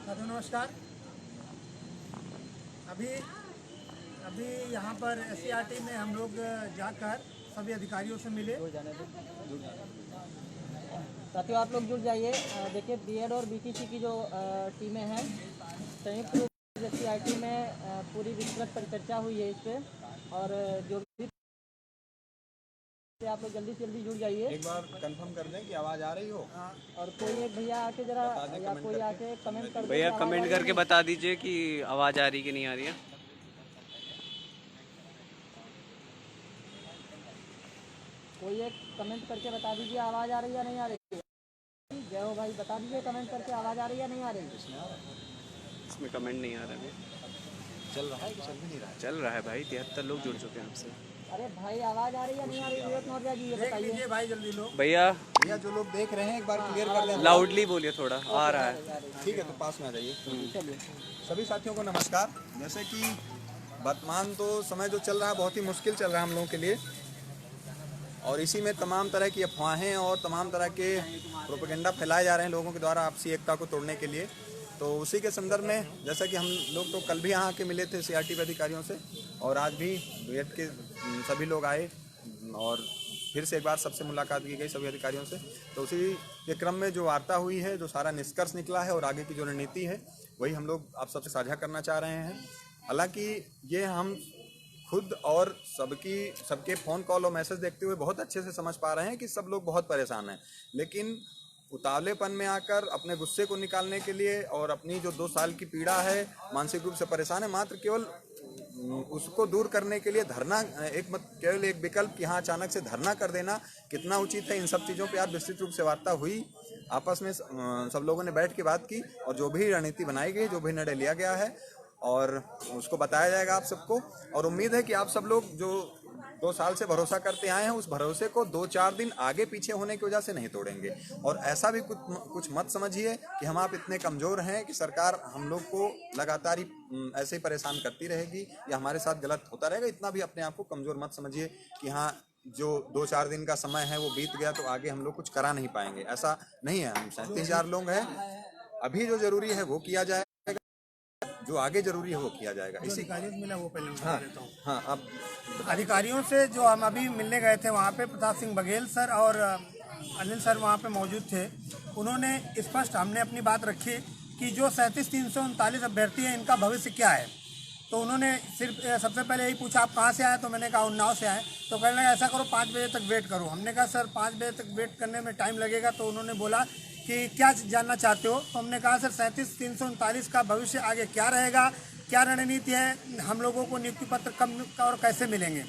साथियों नमस्कार। अभी अभी यहाँ पर एससीईआरटी में हम लोग जाकर सभी अधिकारियों से मिले। साथियों आप लोग जुड़ जाइए। देखिए बीएड और बीटीसी की जो टीमें हैं संयुक्त रूप से एससीईआरटी में पूरी विस्तृत परिचर्चा हुई है इस पर। और जो भी आप लोग जल्दी से जल्दी जुड़ जाइए। एक बार कंफर्म कर दें कि आवाज़ आ रही हो। और कोई एक भैया आके जरा या कोई आके कमेंट कर दे। भैया कमेंट करके बता दीजिए कि आवाज़ आ रही कि नहीं आ रही है। कोई एक कमेंट करके बता दीजिए आवाज़ आ रही है या नहीं आ रही है। जय हो भाई, बता दीजिए कमेंट करके आवाज़ आ रही है या नहीं आ रही है। इसमें कमेंट नहीं आ रहा है। चल रहा है, चल भी नहीं रहा है। चल रहा है भाई, 73 लोग जुड़ चुके हैं आपसे। अरे भाई आवाज़ आ रही है या नहीं आ रही है विवेक मौर्य जी, ये देख बताइए। लीजिए भाई जल्दी लो। भैया भैया जो लोग देख रहे हैं एक बार क्लियर कर दें। लाउडली बोलिए, थोड़ा आ रहा है। ठीक है, तो पास में आ जाइए। चलिए सभी साथियों को नमस्कार। जैसे कि वर्तमान तो समय जो चल रहा है बहुत ही मुश्किल चल रहा है हम लोगों के लिए, और इसी में तमाम तरह की अफवाहें और तमाम तरह के प्रोपेगेंडा फैलाए जा रहे हैं लोगों के द्वारा आपसी एकता को तोड़ने के लिए। तो उसी के संदर्भ में जैसा कि हम लोग तो कल भी यहाँ आके मिले थे सीआरटी अधिकारियों से, और आज भी बीएड के सभी लोग आए और फिर से एक बार सबसे मुलाकात की गई सभी अधिकारियों से। तो उसी के क्रम में जो वार्ता हुई है, जो सारा निष्कर्ष निकला है और आगे की जो रणनीति है वही हम लोग आप सबसे साझा करना चाह रहे हैं। हालांकि ये हम खुद और सबके फ़ोन कॉल और मैसेज देखते हुए बहुत अच्छे से समझ पा रहे हैं कि सब लोग बहुत परेशान हैं, लेकिन उतावलेपन में आकर अपने गुस्से को निकालने के लिए और अपनी जो 2 साल की पीड़ा है, मानसिक रूप से परेशान है, मात्र केवल उसको दूर करने के लिए धरना केवल एक विकल्प कि हाँ अचानक से धरना कर देना कितना उचित है। इन सब चीज़ों पे आज विस्तृत रूप से वार्ता हुई, आपस में सब लोगों ने बैठ के बात की और जो भी रणनीति बनाई गई, जो भी निर्णय लिया गया है और उसको बताया जाएगा आप सबको। और उम्मीद है कि आप सब लोग जो 2 साल से भरोसा करते आए हैं उस भरोसे को 2-4 दिन आगे पीछे होने की वजह से नहीं तोड़ेंगे। और ऐसा भी कुछ मत समझिए कि हम आप इतने कमज़ोर हैं कि सरकार हम लोग को लगातार ही ऐसे ही परेशान करती रहेगी या हमारे साथ गलत होता रहेगा। इतना भी अपने आप को कमज़ोर मत समझिए कि हाँ जो 2-4 दिन का समय है वो बीत गया तो आगे हम लोग कुछ करा नहीं पाएंगे, ऐसा नहीं है। हम 37,000 लोग हैं, अभी जो जरूरी है वो किया जाए, जो आगे जरूरी है वो किया जाएगा। जो अधिकारियों से मिला वो पहले मैं बता देता हूँ। हाँ, अब अधिकारियों से जो हम अभी मिलने गए थे वहाँ पे प्रताप सिंह बघेल सर और अनिल सर वहाँ पे मौजूद थे। उन्होंने स्पष्ट हमने अपनी बात रखी कि जो 37,339 अभ्यर्थी हैं इनका भविष्य क्या है। तो उन्होंने सिर्फ सबसे पहले यही पूछा आप कहाँ से आए, तो मैंने कहा उन्नाव से आए। तो कहने लगा ऐसा करो 5 बजे तक वेट करो। हमने कहा सर 5 बजे तक वेट करने में टाइम लगेगा। तो उन्होंने बोला कि क्या जानना चाहते हो। तो हमने कहा सर 37,339 का भविष्य आगे क्या रहेगा, क्या रणनीति है, हम लोगों को नियुक्ति पत्र कब और कैसे मिलेंगे।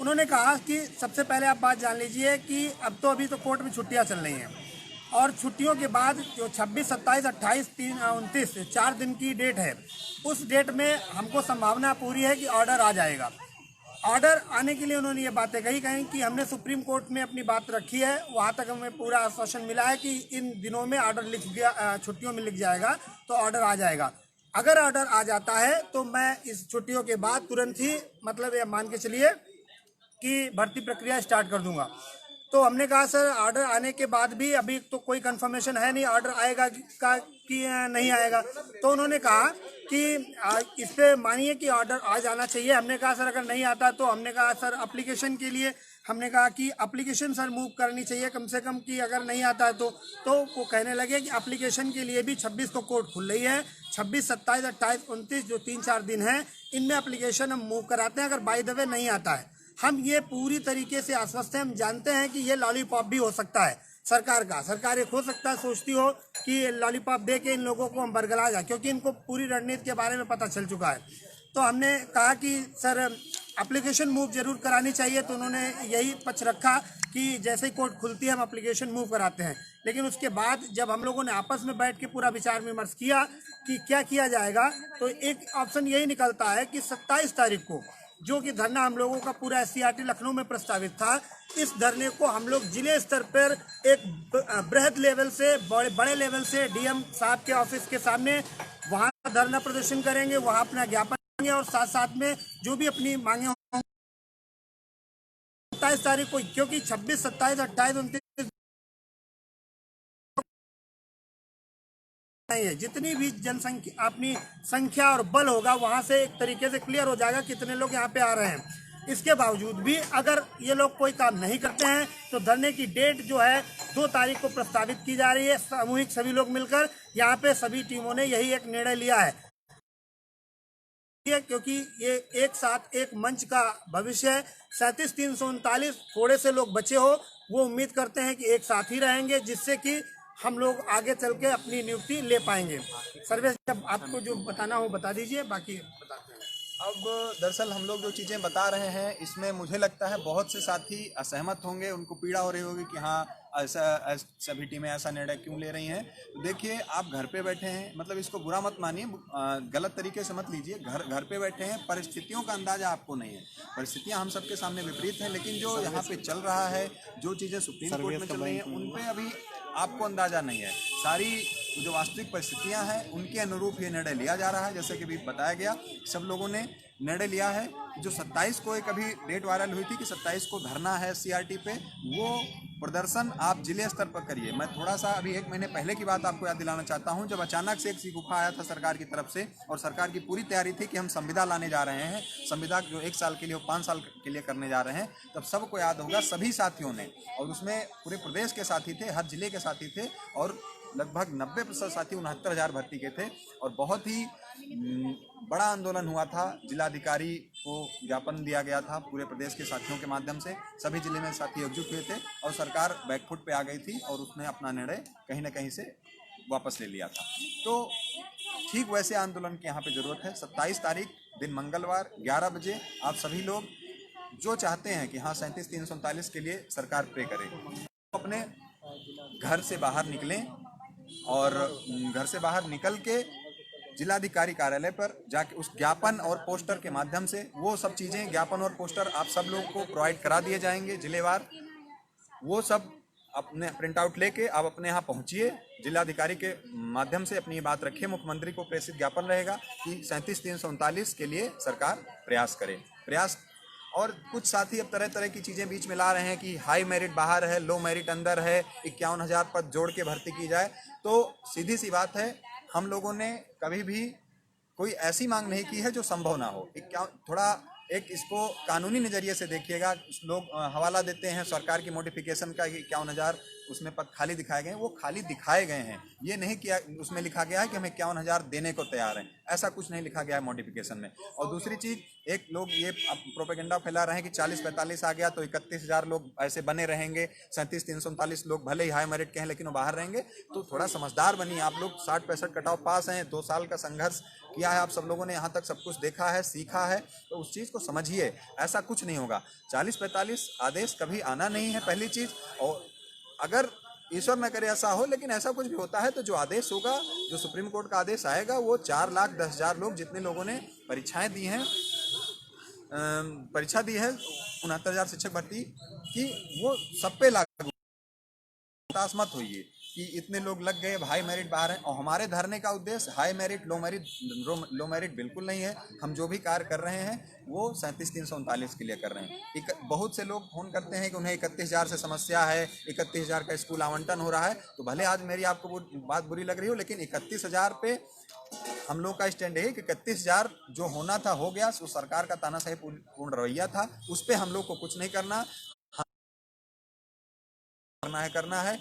उन्होंने कहा कि सबसे पहले आप बात जान लीजिए कि अब तो अभी तो कोर्ट में छुट्टियां चल रही हैं और छुट्टियों के बाद जो 26, 27, 28, 29 4 दिन की डेट है, उस डेट में हमको संभावना पूरी है कि ऑर्डर आ जाएगा। ऑर्डर आने के लिए उन्होंने ये बातें कहीं कि हमने सुप्रीम कोर्ट में अपनी बात रखी है, वहाँ तक हमें पूरा आश्वासन मिला है कि इन दिनों में ऑर्डर लिख गया, छुट्टियों में लिख जाएगा तो ऑर्डर आ जाएगा। अगर ऑर्डर आ जाता है तो मैं इस छुट्टियों के बाद तुरंत ही मतलब ये मान के चलिए कि भर्ती प्रक्रिया स्टार्ट कर दूंगा। तो हमने कहा सर ऑर्डर आने के बाद भी अभी तो कोई कंफर्मेशन है नहीं ऑर्डर आएगा कि नहीं आएगा। तो उन्होंने कहा कि इस पे मानिए कि ऑर्डर आ जाना चाहिए। हमने कहा सर अगर नहीं आता तो हमने कहा सर एप्लीकेशन के लिए हमने कहा कि एप्लीकेशन सर मूव करनी चाहिए कम से कम कि अगर नहीं आता है तो वो कहने लगे कि एप्लीकेशन के लिए भी 26 को कोर्ट खुल रही है। 26, 27, 28, 29 जो 3-4 दिन हैं इनमें एप्लीकेशन हम मूव कराते हैं अगर बाय द वे नहीं आता है। हम ये पूरी तरीके से आश्वस्त हैं। हम जानते हैं कि ये लॉलीपॉप भी हो सकता है सरकार का। सरकार एक हो सकता है सोचती हो कि लॉलीपॉप दे के इन लोगों को हम बरगला जाए, क्योंकि इनको पूरी रणनीति के बारे में पता चल चुका है। तो हमने कहा कि सर एप्लीकेशन मूव जरूर करानी चाहिए। तो उन्होंने यही पक्ष रखा कि जैसे ही कोर्ट खुलती है हम एप्लीकेशन मूव कराते हैं। लेकिन उसके बाद जब हम लोगों ने आपस में बैठ के पूरा विचार विमर्श किया कि क्या किया जाएगा, तो एक ऑप्शन यही निकलता है कि 27 तारीख को जो कि धरना हम लोगों का पूरा एससीईआरटी लखनऊ में प्रस्तावित था, इस धरने को हम लोग जिले स्तर पर एक बृहद लेवल से बड़े लेवल से डीएम साहब के ऑफिस के सामने वहां धरना प्रदर्शन करेंगे, वहां अपना ज्ञापन देंगे और साथ साथ में जो भी अपनी मांगे होंगी 27 तारीख को, क्योंकि 26, 27, 28, 29 नहीं है। जितनी भी जनसंख्या अपनी संख्या और बल होगा वहां से एक तरीके से क्लियर हो जाएगा कितने लोग यहाँ पे आ रहे हैं। इसके बावजूद भी अगर ये लोग कोई काम नहीं करते हैं तो धरने की डेट जो है 2 तारीख को प्रस्तावित की जा रही है। सामूहिक सभी लोग मिलकर यहाँ पे सभी टीमों ने यही एक निर्णय लिया है, क्योंकि ये एक साथ एक मंच का भविष्य है। 37,339 थोड़े से लोग बचे हो, वो उम्मीद करते हैं कि एक साथ ही रहेंगे, जिससे कि हम लोग आगे चल के अपनी नियुक्ति ले पाएंगे। सर्वेश, जब आपको जो बताना हो बता दीजिए, बाकी बताते हैं। अब दरअसल हम लोग जो चीज़ें बता रहे हैं इसमें मुझे लगता है बहुत से साथी असहमत होंगे, उनको पीड़ा हो रही होगी कि हाँ ऐसा सभी टीमें ऐसा निर्णय क्यों ले रही हैं। तो देखिए, आप घर पे बैठे हैं, मतलब इसको बुरा मत मानिए, गलत तरीके से मत लीजिए। घर पे बैठे हैं, परिस्थितियों का अंदाजा आपको नहीं है। परिस्थितियां हम सबके सामने विपरीत हैं, लेकिन जो यहाँ पे चल रहा है, जो चीज़ें सुप्रीम कोर्ट में चल रही हैं, उन पे अभी आपको अंदाजा नहीं है। सारी जो वास्तविक परिस्थितियां हैं उनके अनुरूप ये निर्णय लिया जा रहा है। जैसे कि भी बताया गया, सब लोगों ने निर्णय लिया है। जो 27 को एक अभी डेट वायरल हुई थी कि 27 को धरना है सीआरटी पे, वो प्रदर्शन आप जिले स्तर पर करिए। मैं थोड़ा सा अभी 1 महीने पहले की बात आपको याद दिलाना चाहता हूं, जब अचानक से एक शिकूफा आया था सरकार की तरफ से, और सरकार की पूरी तैयारी थी कि हम संविदा लाने जा रहे हैं, संविदा जो 1 साल के लिए 5 साल के लिए करने जा रहे हैं। तब सबको याद होगा, सभी साथियों ने, और उसमें पूरे प्रदेश के साथी थे, हर जिले के साथी थे, और लगभग 90% साथी 69,000 भर्ती के थे। और बहुत ही बड़ा आंदोलन हुआ था। जिलाधिकारी को ज्ञापन दिया गया था पूरे प्रदेश के साथियों के माध्यम से, सभी जिले में साथी एकजुट हुए थे, और सरकार बैकफुट पे आ गई थी और उसने अपना निर्णय कहीं ना कहीं से वापस ले लिया था। तो ठीक वैसे आंदोलन की यहाँ पे ज़रूरत है। 27 तारीख दिन मंगलवार 11 बजे आप सभी लोग जो चाहते हैं कि हाँ 37,339 के लिए सरकार प्रे करे, अपने घर से बाहर निकलें, और घर से बाहर निकल के जिलाधिकारी कार्यालय पर जाके उस ज्ञापन और पोस्टर के माध्यम से, वो सब चीज़ें, ज्ञापन और पोस्टर आप सब लोगों को प्रोवाइड करा दिए जाएंगे जिलेवार। वो सब अपने प्रिंट आउट लेके आप अपने यहाँ पहुँचिए, जिलाधिकारी के माध्यम से अपनी बात रखिए। मुख्यमंत्री को प्रेषित ज्ञापन रहेगा कि 37,339 के लिए सरकार प्रयास करे। और कुछ साथी अब तरह तरह की चीज़ें बीच में ला रहे हैं कि हाई मेरिट बाहर है, लो मेरिट अंदर है, 51,000 पद जोड़ के भर्ती की जाए। तो सीधी सी बात है, हम लोगों ने कभी भी कोई ऐसी मांग नहीं की है जो संभव ना हो। थोड़ा एक इसको कानूनी नज़रिए से देखिएगा। लोग हवाला देते हैं सरकार की मॉडिफिकेशन का कि 51,000 उसमें पद खाली दिखाए गए हैं, वो खाली दिखाए गए हैं। ये नहीं किया उसमें लिखा गया है कि हम 51,000 देने को तैयार हैं, ऐसा कुछ नहीं लिखा गया है मॉडिफिकेशन में। और दूसरी चीज़, एक लोग ये प्रोपेगेंडा फैला रहे हैं कि 40-45 आ गया तो 31,000 लोग ऐसे बने रहेंगे, 37,339 लोग भले ही हाई मेरिट के हैं लेकिन वो बाहर रहेंगे। तो थोड़ा समझदार बनिए। आप लोग 60-65 कट ऑफ पास हैं, 2 साल का संघर्ष किया है, आप सब लोगों ने यहाँ तक सब कुछ देखा है, सीखा है, तो उस चीज़ को समझिए। ऐसा कुछ नहीं होगा। 40-45 आदेश कभी आना नहीं है, पहली चीज़। और अगर ईश्वर न करे ऐसा हो, लेकिन ऐसा कुछ भी होता है तो जो आदेश होगा, जो सुप्रीम कोर्ट का आदेश आएगा, वो 4,10,000 लोग, जितने लोगों ने परीक्षाएं दी हैं, परीक्षा दी है 69,000 शिक्षक भर्ती की, वो सब पे लागू। हताश मत होइए कि इतने लोग लग गए, हाई मेरिट बाहर हैं। और हमारे धरने का उद्देश्य हाई मेरिट लो मेरिट बिल्कुल नहीं है। हम जो भी कार्य कर रहे हैं वो 37,339 के लिए कर रहे हैं। बहुत से लोग फोन करते हैं कि उन्हें 31,000 से समस्या है, 31,000 का स्कूल आवंटन हो रहा है। तो भले आज मेरी आपको बात बुरी लग रही हो, लेकिन 31,000 पे हम लोग का स्टैंड है कि 31,000 जो होना था हो गया। वो सरकार का तानाशाही पूर्ण रवैया था, उस पर हम लोग को कुछ नहीं करना है।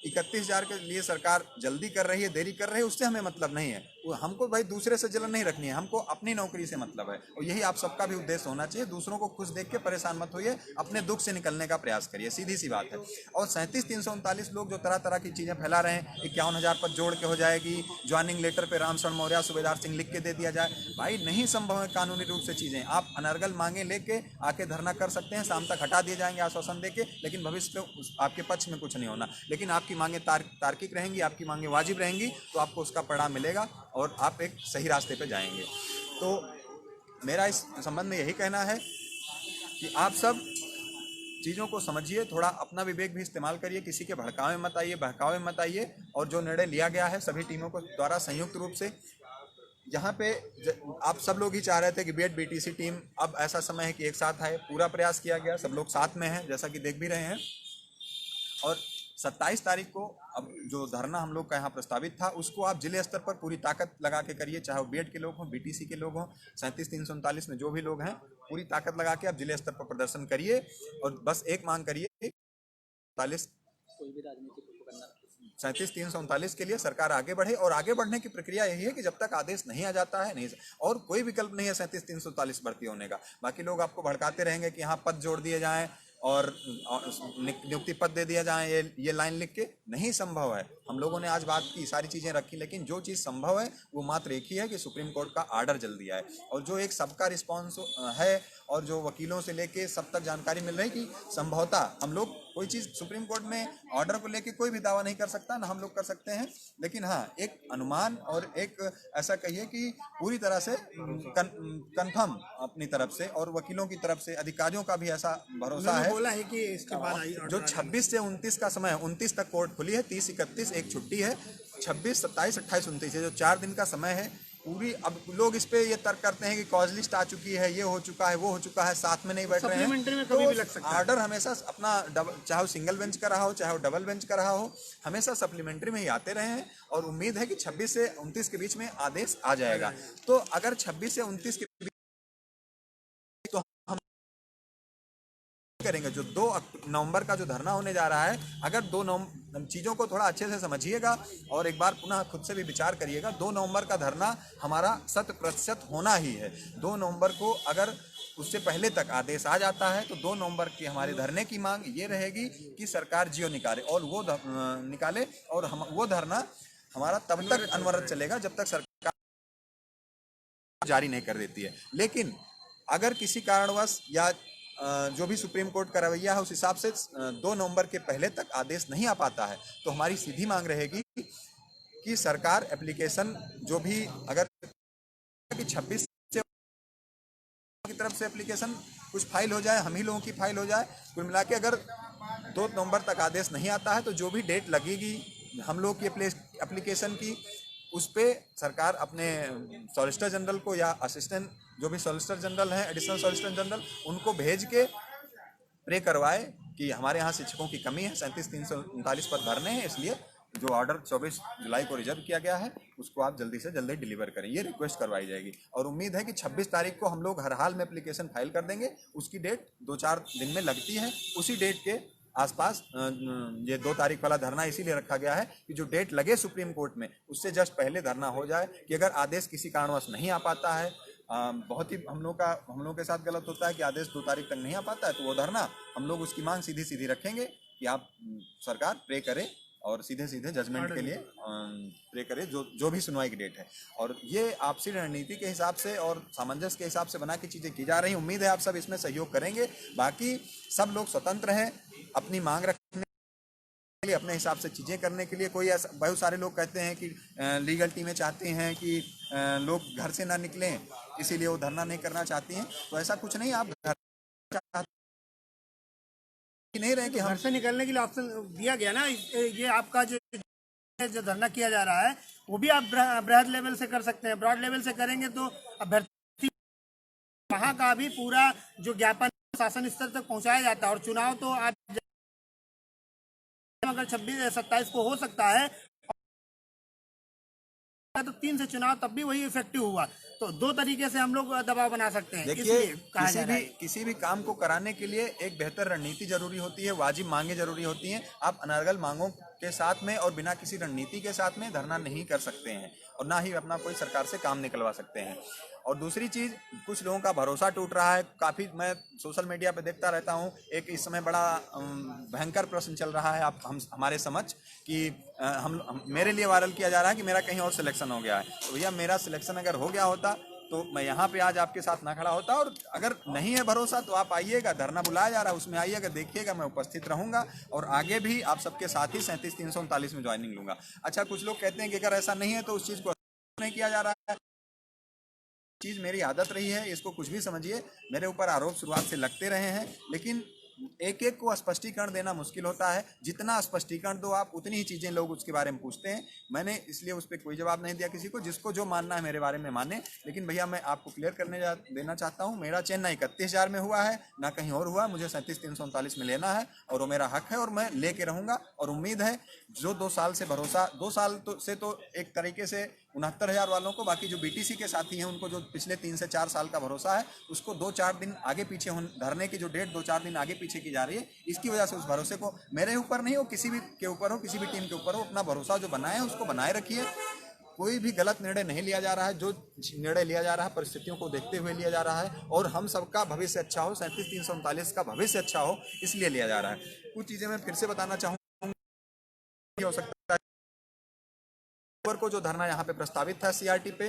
31,000 के लिए सरकार जल्दी कर रही है, देरी कर रही है, उससे हमें मतलब नहीं है। हमको भाई दूसरे से जलन नहीं रखनी है, हमको अपनी नौकरी से मतलब है। और यही आप सबका भी उद्देश्य होना चाहिए। दूसरों को खुश देख के परेशान मत होइए, अपने दुख से निकलने का प्रयास करिए, सीधी सी बात है। और 37,339 लोग जो तरह तरह की चीज़ें फैला रहे हैं, 51,000 पद जोड़ के हो जाएगी, ज्वाइनिंग लेटर पे रामशरण मौर्य, सूबेदार सिंह लिख के दे दिया जाए, भाई नहीं संभव है कानूनी रूप से चीज़ें। आप अनर्गल मांगे लेके आके धरना कर सकते हैं, शाम तक हटा दिए जाएंगे आश्वासन देके, लेकिन भविष्य में आपके पक्ष में कुछ नहीं होना। लेकिन आपकी मांगे तार्किक रहेंगी, आपकी मांगे वाजिब रहेंगी, तो आपको उसका परिणाम मिलेगा और आप एक सही रास्ते पे जाएंगे। तो मेरा इस संबंध में यही कहना है कि आप सब चीज़ों को समझिए, थोड़ा अपना विवेक भी इस्तेमाल करिए, किसी के भड़कावे मत आइए, बहकावे मत आइए। और जो निर्णय लिया गया है सभी टीमों को द्वारा संयुक्त रूप से, यहाँ पे आप सब लोग ही चाह रहे थे कि बीएड बीटीसी टीम, अब ऐसा समय है कि एक साथ आए, पूरा प्रयास किया गया, सब लोग साथ में हैं जैसा कि देख भी रहे हैं। और 27 तारीख को अब जो धरना हम लोग का यहाँ प्रस्तावित था उसको आप जिले स्तर पर पूरी ताकत लगा के करिए, चाहे वो बीएड के लोग हों, बीटीसी के लोग हों, 37-339 में जो भी लोग हैं पूरी ताकत लगा के आप जिले स्तर पर प्रदर्शन करिए और बस एक मांग करिए 37-339 के लिए सरकार आगे बढ़े। और आगे बढ़ने की प्रक्रिया यही है कि जब तक आदेश नहीं आ जाता है नहीं, और कोई विकल्प नहीं है 37-339 भर्ती होने का। बाकी लोग आपको भड़काते रहेंगे कि यहाँ पद जोड़ दिए जाएं और नियुक्ति पद दे दिया जाए, ये लाइन लिख के नहीं संभव है। हम लोगों ने आज बात की, सारी चीज़ें रखी, लेकिन जो चीज़ संभव है वो मात्र एक ही है कि सुप्रीम कोर्ट का आर्डर जल्दी आए। और जो एक सबका रिस्पॉन्स है और जो वकीलों से लेके सब तक जानकारी मिल रही कि संभवतः हम लोग कोई चीज़ सुप्रीम कोर्ट में ऑर्डर को लेके कोई भी दावा नहीं कर सकता, ना हम लोग कर सकते हैं, लेकिन हाँ एक अनुमान और एक ऐसा कहिए कि पूरी तरह से कंफर्म अपनी तरफ से और वकीलों की तरफ से, अधिकारियों का भी ऐसा भरोसा है बोला है कि इसके बाद जो 26 से 29 का समय है, 29 तक कोर्ट खुली है, 30-31 एक छुट्टी है, 26, 27, 28, 29 है, जो 4 दिन का समय है पूरी। अब लोग इस पे ये तर्क करते हैं कि कॉज लिस्ट आ चुकी है, ये हो चुका है, वो हो चुका है, साथ में नहीं बैठ रहे हैं, कभी भी लग सकता है। ऑर्डर हमेशा अपना चाहे वो सिंगल बेंच का रहा हो, चाहे वो डबल बेंच का रहा हो, हमेशा सप्लीमेंट्री में ही आते रहे हैं और उम्मीद है कि 26 से 29 के बीच में आदेश आ जाएगा। तो अगर 26 से 29 के बीच तो हम करेंगे जो 2 नवंबर का जो धरना होने जा रहा है, अगर 2 नवंबर चीज़ों को थोड़ा अच्छे से समझिएगा और एक बार पुनः खुद से भी विचार करिएगा, 2 नवंबर का धरना हमारा 100% होना ही है। 2 नवंबर को अगर उससे पहले तक आदेश आ जाता है तो 2 नवंबर की हमारे धरने की मांग ये रहेगी कि सरकार जियो निकाले और वो निकाले और हम वो धरना हमारा तब तक अनवरत चलेगा जब तक सरकार जारी नहीं कर देती है। लेकिन अगर किसी कारणवश या जो भी सुप्रीम कोर्ट का रवैया है उस हिसाब से 2 नवंबर के पहले तक आदेश नहीं आ पाता है तो हमारी सीधी मांग रहेगी कि सरकार एप्लीकेशन जो भी अगर कि 26 से की तरफ से एप्लीकेशन कुछ फाइल हो जाए, हम ही लोगों की फाइल हो जाए, कुल मिला के अगर 2 नवंबर तक आदेश नहीं आता है तो जो भी डेट लगेगी हम लोग की एप्लीकेशन की उस पर सरकार अपने सॉलिसिटर जनरल को या असिस्टेंट जो भी सॉलिसिटर जनरल हैं, एडिशनल सॉलिसिटर जनरल, उनको भेज के प्रे करवाए कि हमारे यहाँ शिक्षकों की कमी है, 37-339 पर भरने हैं, इसलिए जो ऑर्डर 24 जुलाई को रिजर्व किया गया है उसको आप जल्दी से जल्दी डिलीवर करें, ये रिक्वेस्ट करवाई जाएगी। और उम्मीद है कि 26 तारीख को हम लोग हर हाल में एप्लीकेशन फाइल कर देंगे। उसकी डेट 2-4 दिन में लगती है, उसी डेट के आसपास ये 2 तारीख वाला धरना इसीलिए रखा गया है कि जो डेट लगे सुप्रीम कोर्ट में उससे जस्ट पहले धरना हो जाए कि अगर आदेश किसी कारणवश नहीं आ पाता है, बहुत ही हम लोग के साथ गलत होता है कि आदेश 2 तारीख तक नहीं आ पाता है तो वो धरना हम लोग उसकी मांग सीधी सीधी रखेंगे कि आप सरकार प्रे करे और सीधे सीधे जजमेंट के लिए प्रे करे जो भी सुनवाई की डेट है। और ये आपसी रणनीति के हिसाब से और सामंजस्य के हिसाब से बना के चीज़ें की जा रही। उम्मीद है आप सब इसमें सहयोग करेंगे। बाकी सब लोग स्वतंत्र हैं अपनी मांग रखने के लिए, अपने हिसाब से चीज़ें करने के लिए। कोई ऐसा बहुत सारे लोग कहते हैं कि लीगल टीमें चाहती हैं कि लोग घर से ना निकलें इसीलिए वो धरना नहीं करना चाहती हैं, तो ऐसा कुछ नहीं। आप घर नहीं रहे कि घर से निकलने के लिए ऑप्शन दिया गया ना, ये आपका जो धरना किया जा रहा है वो भी आप बृहद लेवल से कर सकते हैं। ब्रॉड लेवल से करेंगे तो अभ्यर्थी वहाँ का भी पूरा जो ज्ञापन शासन स्तर तक पहुँचाया जाता है। और चुनाव तो आज अगर 26-27 को हो सकता है तो 3 से चुनाव तब भी वही इफेक्टिव हुआ, तो 2 तरीके से हम लोग दबाव बना सकते हैं। देखिए किसी भी काम को कराने के लिए एक बेहतर रणनीति जरूरी होती है, वाजिब मांगे जरूरी होती हैं। आप अनर्गल मांगों के साथ में और बिना किसी रणनीति के साथ में धरना नहीं कर सकते हैं और ना ही अपना कोई सरकार से काम निकलवा सकते हैं। और दूसरी चीज़, कुछ लोगों का भरोसा टूट रहा है। काफ़ी मैं सोशल मीडिया पे देखता रहता हूँ, एक इस समय बड़ा भयंकर प्रश्न चल रहा है हमारे समझ कि मेरे लिए वायरल किया जा रहा है कि मेरा कहीं और सिलेक्शन हो गया है। तो भैया मेरा सिलेक्शन अगर हो गया होता तो मैं यहाँ पे आज आपके साथ ना खड़ा होता। और अगर नहीं है भरोसा तो आप आइएगा, धरना बुलाया जा रहा है उसमें आइएगा, देखिएगा, मैं उपस्थित रहूँगा और आगे भी आप सबके साथ ही 37-339 में ज्वाइनिंग लूँगा। अच्छा, कुछ लोग कहते हैं कि अगर ऐसा नहीं है तो उस चीज़ को नहीं किया जा रहा है। चीज़ मेरी आदत रही है, इसको कुछ भी समझिए, मेरे ऊपर आरोप शुरुआत से लगते रहे हैं, लेकिन एक एक को स्पष्टीकरण देना मुश्किल होता है। जितना स्पष्टीकरण दो आप, उतनी ही चीज़ें लोग उसके बारे में पूछते हैं। मैंने इसलिए उस पर कोई जवाब नहीं दिया किसी को, जिसको जो मानना है मेरे बारे में माने। लेकिन भैया मैं आपको क्लियर देना चाहता हूँ, मेरा चयन ना 31,000 में हुआ है ना कहीं और हुआ। मुझे 37,339 में लेना है और वो मेरा हक है और मैं लेके रहूँगा। और उम्मीद है जो 2 साल से भरोसा, 2 साल से तो एक तरीके से 69,000 वालों को, बाकी जो बीटीसी के साथी हैं उनको जो पिछले 3 से 4 साल का भरोसा है, उसको 2-4 दिन आगे पीछे धरने की जो डेट 2-4 दिन आगे पीछे की जा रही है, इसकी वजह से उस भरोसे को मेरे ऊपर नहीं हो, किसी भी के ऊपर हो, किसी भी टीम के ऊपर हो, अपना भरोसा जो बनाए है उसको बनाए रखिए। कोई भी गलत निर्णय नहीं लिया जा रहा है। जो निर्णय लिया जा रहा है परिस्थितियों को देखते हुए लिया जा रहा है और हम सबका भविष्य अच्छा हो, 37,339 का भविष्य अच्छा हो, इसलिए लिया जा रहा है। कुछ चीज़ें मैं फिर से बताना चाहूँगा। हो सकता है को जो धरना यहाँ पे प्रस्तावित था सीआरटी पे,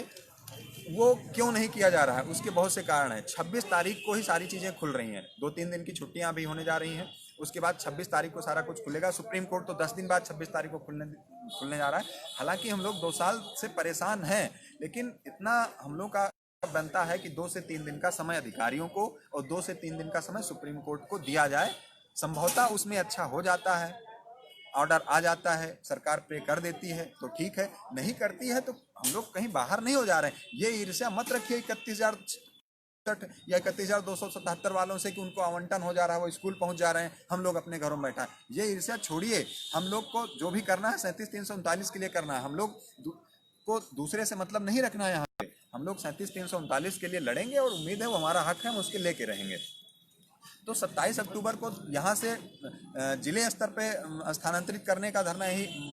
वो क्यों नहीं किया जा रहा है, उसके बहुत से कारण हैं। 26 तारीख को ही सारी चीज़ें खुल रही हैं, 2-3 दिन की छुट्टियां भी होने जा रही हैं। उसके बाद 26 तारीख को सारा कुछ खुलेगा। सुप्रीम कोर्ट तो 10 दिन बाद 26 तारीख को खुलने जा रहा है। हालांकि हम लोग 2 साल से परेशान हैं, लेकिन इतना हम लोग का बनता है कि 2 से 3 दिन का समय अधिकारियों को और 2 से 3 दिन का समय सुप्रीम कोर्ट को दिया जाए। संभवतः उसमें अच्छा हो जाता है, ऑर्डर आ जाता है, सरकार पे कर देती है तो ठीक है, नहीं करती है तो हम लोग कहीं बाहर नहीं हो जा रहे हैं। ये ईर्ष्या मत रखिए 31,000 या 31,277 वालों से कि उनको आवंटन हो जा रहा है, वो स्कूल पहुंच जा रहे हैं, हम लोग अपने घरों में बैठा है। ये ईर्ष्या छोड़िए। हम लोग को जो भी करना है 37,339 के लिए करना है। हम लोग को दूसरे से मतलब नहीं रखना है। यहाँ पे हम लोग 37,339 के लिए लड़ेंगे और उम्मीद है वो हमारा हक है, हम उसके लेके रहेंगे। तो 27 अक्टूबर को यहाँ से जिले स्तर पे स्थानांतरित करने का धरना ही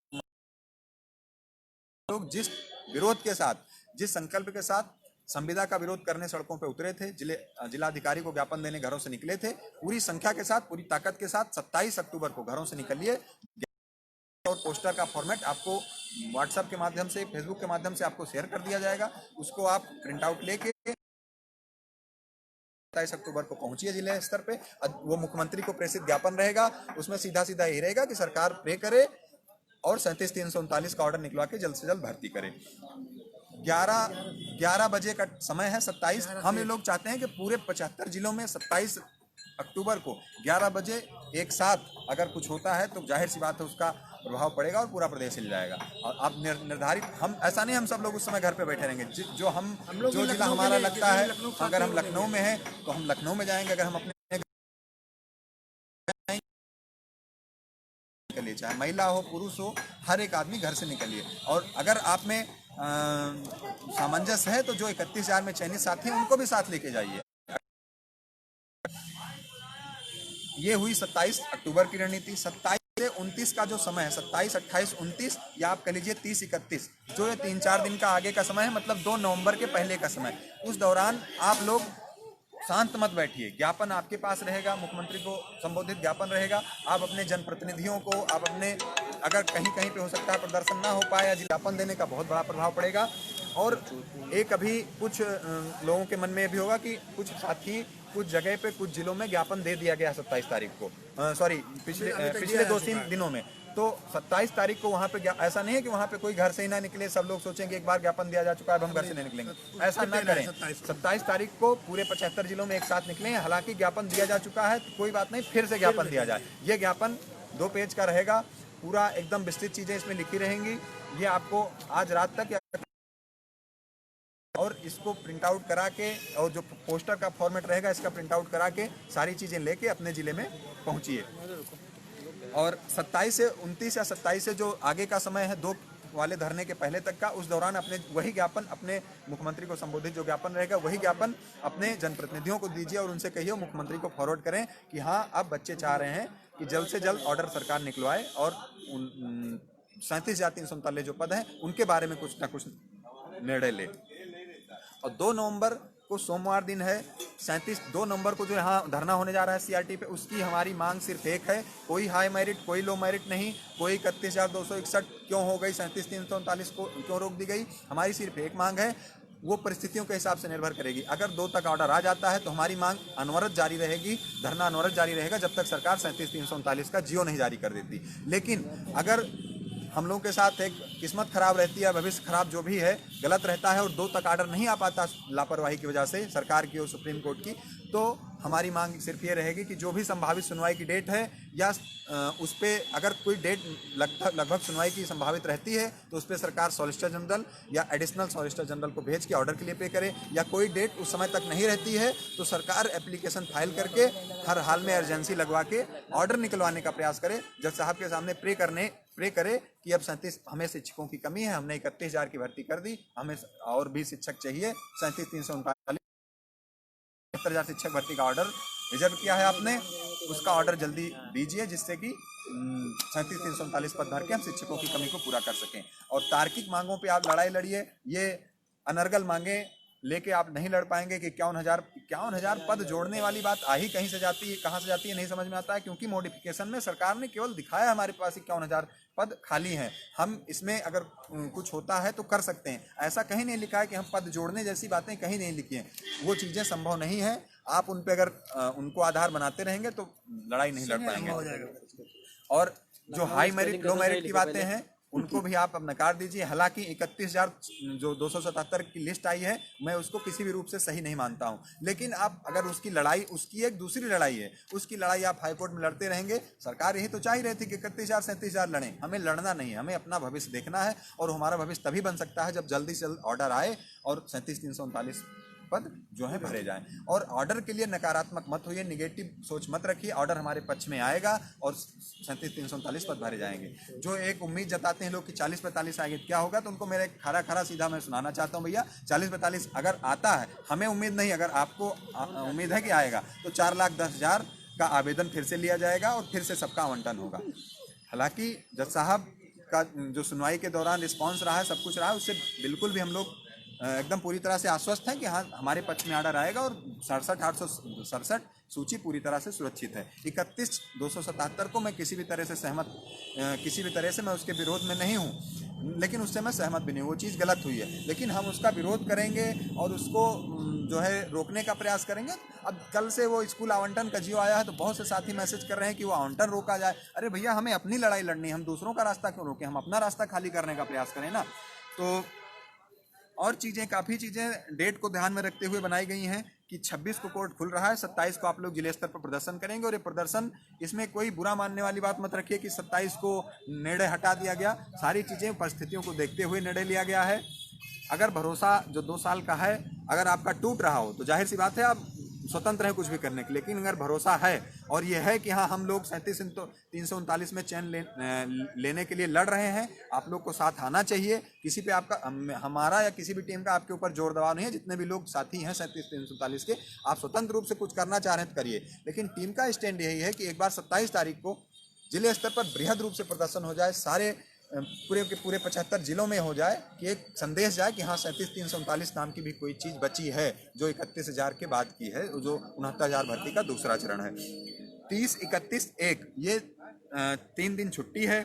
लोग जिस विरोध के साथ, जिस संकल्प के साथ संविदा का विरोध करने सड़कों पे उतरे थे, जिलाधिकारी को ज्ञापन देने घरों से निकले थे, पूरी संख्या के साथ, पूरी ताकत के साथ 27 अक्टूबर को घरों से निकलिए। और पोस्टर का फॉर्मेट आपको व्हाट्सएप के माध्यम से, फेसबुक के माध्यम से आपको शेयर कर दिया जाएगा। उसको आप प्रिंट आउट लेके 27 अक्टूबर को पहुंचिए जिले स्तर पे। वो मुख्यमंत्री को प्रेषित ज्ञापन रहेगा, उसमें सीधा सीधा यही रहेगा कि सरकार प्रे करे और 37,339 का ऑर्डर निकलवा के जल्द से जल्द भर्ती करे। 11 बजे का समय है 27। हम ये लोग चाहते हैं कि पूरे 75 जिलों में 27 अक्टूबर को 11 बजे एक साथ अगर कुछ होता है तो जाहिर सी बात है उसका प्रभाव पड़ेगा और पूरा प्रदेश हिल जाएगा। और अब निर्धारित, हम ऐसा नहीं हम सब लोग उस समय घर पे बैठे रहेंगे। जो जिला हमारा लगता है, अगर हम लखनऊ में हैं तो हम लखनऊ में जाएंगे। अगर हम अपने निकलिए, चाहे महिला हो पुरुष हो, हर एक आदमी घर से निकलिए। और अगर आप में सामंजस्य है तो जो 31,000 में चयनित साथी हैं उनको भी साथ लेके जाइए। ये हुई 27 अक्टूबर की रणनीति। 27 से 29 का जो समय है, 27, 28, 29 या आप कह लीजिए 30, 31, जो ये 3-4 दिन का आगे का समय है, मतलब 2 नवंबर के पहले का समय, उस दौरान आप लोग शांत मत बैठिए। ज्ञापन आपके पास रहेगा, मुख्यमंत्री को संबोधित ज्ञापन रहेगा। आप अपने जनप्रतिनिधियों को, आप अपने, अगर कहीं कहीं पे हो सकता है प्रदर्शन ना हो पाए या ज्ञापन देने का बहुत बड़ा प्रभाव पड़ेगा। और एक अभी कुछ लोगों के मन में भी होगा कि कुछ साथी कुछ जगह पे, कुछ जिलों में ज्ञापन दे दिया गया 27 तारीख को, पिछले 2-3 दिनों में। तो 27 तारीख को वहाँ पे ऐसा नहीं है कि वहाँ पे कोई घर से ही ना निकले, सब लोग सोचेंगे एक बार ज्ञापन दिया जा चुका है अब हम घर से नहीं निकलेंगे। ऐसा ना करें। 27 तारीख को पूरे 75 जिलों में एक साथ निकलें। हालांकि ज्ञापन दिया जा चुका है तो कोई बात नहीं, फिर से ज्ञापन दिया जाए। ये ज्ञापन 2 पेज का रहेगा, पूरा एकदम विस्तृत चीज़ें इसमें लिखी रहेंगी। ये आपको आज रात तक और इसको प्रिंट आउट करा के, और जो पोस्टर का फॉर्मेट रहेगा इसका प्रिंट आउट करा के सारी चीज़ें लेके अपने ज़िले में पहुंचिए। और 27 से 29 या 27 से जो आगे का समय है 2 वाले धरने के पहले तक का, उस दौरान अपने वही ज्ञापन, अपने मुख्यमंत्री को संबोधित जो ज्ञापन रहेगा वही ज्ञापन अपने जनप्रतिनिधियों को दीजिए और उनसे कहिए मुख्यमंत्री को फॉरवर्ड करें कि हाँ अब बच्चे चाह रहे हैं कि जल्द से जल्द ऑर्डर सरकार निकलवाए और 37,339 जो पद हैं उनके बारे में कुछ ना कुछ निर्णय ले। और 2 नवंबर को सोमवार दिन है, 2 नवंबर को जो यहाँ धरना होने जा रहा है सीआरटी पे, उसकी हमारी मांग सिर्फ एक है, कोई हाई मेरिट, कोई लो मेरिट नहीं, कोई 31,261 क्यों हो गई, 37,339 को क्यों रोक दी गई। हमारी सिर्फ एक मांग है, वो परिस्थितियों के हिसाब से निर्भर करेगी। अगर 2 तक ऑर्डर आ जाता है तो हमारी मांग अनवरत जारी रहेगी, धरना अनवरत जारी रहेगा जब तक सरकार 37,339 का जियो नहीं जारी कर देती। लेकिन अगर हम लोगों के साथ एक किस्मत खराब रहती है, भविष्य खराब जो भी है गलत रहता है और 2 तक ऑर्डर नहीं आ पाता लापरवाही की वजह से सरकार की और सुप्रीम कोर्ट की, तो हमारी मांग सिर्फ ये रहेगी कि जो भी संभावित सुनवाई की डेट है या उस पर अगर कोई डेट लगभग सुनवाई की संभावित रहती है तो उस पर सरकार सॉलिसिटर जनरल या एडिशनल सॉलिसिटर जनरल को भेज के ऑर्डर के लिए पे करे, या कोई डेट उस समय तक नहीं रहती है तो सरकार एप्लीकेशन फाइल करके हर हाल में अर्जेंसी लगवा के ऑर्डर निकलवाने का प्रयास करे। जज साहब के सामने प्रे करे कि अब 37 हमें शिक्षकों की कमी है, हमने 31,000 की भर्ती कर दी, हमें और भी शिक्षक चाहिए, 37,339 शिक्षक भर्ती का ऑर्डर रिजर्व किया है आपने, उसका ऑर्डर जल्दी दीजिए जिससे कि 37,339 पद भर के हम शिक्षकों की कमी को पूरा कर सकें। और तार्किक मांगों पे आप लड़ाई लड़िए, ये अनर्गल मांगे लेके आप नहीं लड़ पाएंगे कि 51,000 पद जोड़ने वाली बात आ ही कहीं से जाती है, कहाँ से जाती है नहीं समझ में आता है, क्योंकि मॉडिफिकेशन में सरकार ने केवल दिखाया हमारे पास 51,000 पद खाली हैं, हम इसमें अगर कुछ होता है तो कर सकते हैं, ऐसा कहीं नहीं लिखा है कि हम पद जोड़ने जैसी बातें कहीं नहीं लिखी हैं, वो चीज़ें संभव नहीं है। आप उन पर अगर उनको आधार बनाते रहेंगे तो लड़ाई नहीं लड़ पाएंगे। और जो हाई मेरिट लो मेरिट की बातें हैं उनको भी आप अब नकार दीजिए। हालांकि 31,000 जो 277 की लिस्ट आई है मैं उसको किसी भी रूप से सही नहीं मानता हूं, लेकिन आप अगर उसकी लड़ाई, उसकी एक दूसरी लड़ाई है, उसकी लड़ाई आप हाईकोर्ट में लड़ते रहेंगे। सरकार यही तो चाह ही रही थी कि 31,000 37,000 लड़ें, हमें लड़ना नहीं है, हमें अपना भविष्य देखना है, और हमारा भविष्य तभी बन सकता है जब जल्दी से जल्द ऑर्डर आए और 37,339 पद जो है भरे जाएं। और ऑर्डर के लिए नकारात्मक मत होइए, निगेटिव सोच मत रखिए, ऑर्डर हमारे पक्ष में आएगा और 37,339 पद भरे जाएंगे। जो एक उम्मीद जताते हैं लोग कि 40-45 आएंगे क्या होगा, तो उनको मेरा एक खरा सीधा मैं सुनाना चाहता हूँ भैया, 40-45 अगर आता है, हमें उम्मीद नहीं, अगर आपको उम्मीद है कि आएगा तो 4,10,000 का आवेदन फिर से लिया जाएगा और फिर से सबका आवंटन होगा। हालांकि जज साहब का जो सुनवाई के दौरान रिस्पॉन्स रहा है, सब कुछ रहा है, उससे बिल्कुल भी हम लोग एकदम पूरी तरह से आश्वस्त हैं कि हाँ हमारे पक्ष में ऑर्डर आएगा और 67,867 सूची पूरी तरह से सुरक्षित है। 31,277 को मैं किसी भी तरह से मैं उसके विरोध में नहीं हूँ, लेकिन उससे मैं सहमत भी नहीं हूँ, वो चीज़ गलत हुई है, लेकिन हम उसका विरोध करेंगे और उसको जो है रोकने का प्रयास करेंगे। अब कल से वो स्कूल आवंटन का जियो आया है तो बहुत से साथी मैसेज कर रहे हैं कि वो आवंटन रोका जाए। अरे भैया, हमें अपनी लड़ाई लड़नी है, हम दूसरों का रास्ता क्यों रोकें, हम अपना रास्ता खाली करने का प्रयास करें ना। तो और चीज़ें, काफ़ी चीज़ें डेट को ध्यान में रखते हुए बनाई गई हैं कि 26 को कोर्ट खुल रहा है, 27 को आप लोग जिले स्तर पर प्रदर्शन करेंगे, और ये प्रदर्शन, इसमें कोई बुरा मानने वाली बात मत रखिए कि 27 को निर्णय हटा दिया गया, सारी चीज़ें परिस्थितियों को देखते हुए निर्णय लिया गया है। अगर भरोसा जो 2 साल का है अगर आपका टूट रहा हो तो जाहिर सी बात है आप स्वतंत्र हैं कुछ भी करने के, लेकिन अगर भरोसा है और ये है कि हाँ हम लोग 37,339 में चयन लेने के लिए लड़ रहे हैं, आप लोग को साथ आना चाहिए। किसी पे आपका, हमारा या किसी भी टीम का आपके ऊपर जोर दबाव नहीं है। जितने भी लोग साथी हैं 37,339 के, आप स्वतंत्र रूप से कुछ करना चाह रहे हैं तो करिए, लेकिन टीम का स्टैंड यही है कि एक बार 27 तारीख को जिले स्तर पर बृहद रूप से प्रदर्शन हो जाए, सारे पूरे के पूरे 75 जिलों में हो जाए, कि एक संदेश जाए कि हाँ 37,339 नाम की भी कोई चीज़ बची है जो 31,000 के बाद की है, जो 69,000 भर्ती का दूसरा चरण है। 30, 31, 1 ये 3 दिन छुट्टी है।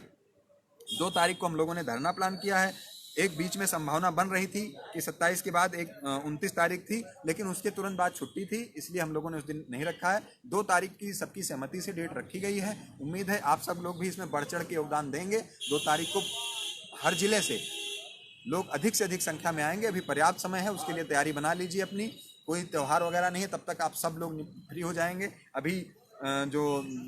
2 तारीख को हम लोगों ने धरना प्लान किया है। एक बीच में संभावना बन रही थी कि 27 के बाद 29 तारीख थी, लेकिन उसके तुरंत बाद छुट्टी थी, इसलिए हम लोगों ने उस दिन नहीं रखा है। 2 तारीख की सबकी सहमति से डेट रखी गई है। उम्मीद है आप सब लोग भी इसमें बढ़ चढ़ के योगदान देंगे। 2 तारीख को हर जिले से लोग अधिक से अधिक संख्या में आएंगे। अभी पर्याप्त समय है, उसके लिए तैयारी बना लीजिए अपनी। कोई त्यौहार वगैरह नहीं है, तब तक आप सब लोग फ्री हो जाएंगे। अभी जो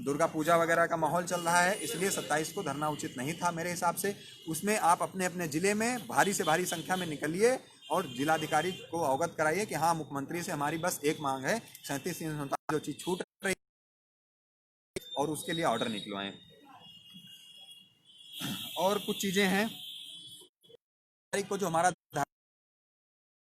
दुर्गा पूजा वगैरह का माहौल चल रहा है, इसलिए 27 को धरना उचित नहीं था मेरे हिसाब से। उसमें आप अपने अपने ज़िले में भारी से भारी संख्या में निकलिए और जिलाधिकारी को अवगत कराइए कि हाँ मुख्यमंत्री से हमारी बस एक मांग है, 37,339 जो चीज़ छूट रही और उसके लिए ऑर्डर निकलवाएं। और कुछ चीज़ें हैं तारीख को जो हमारा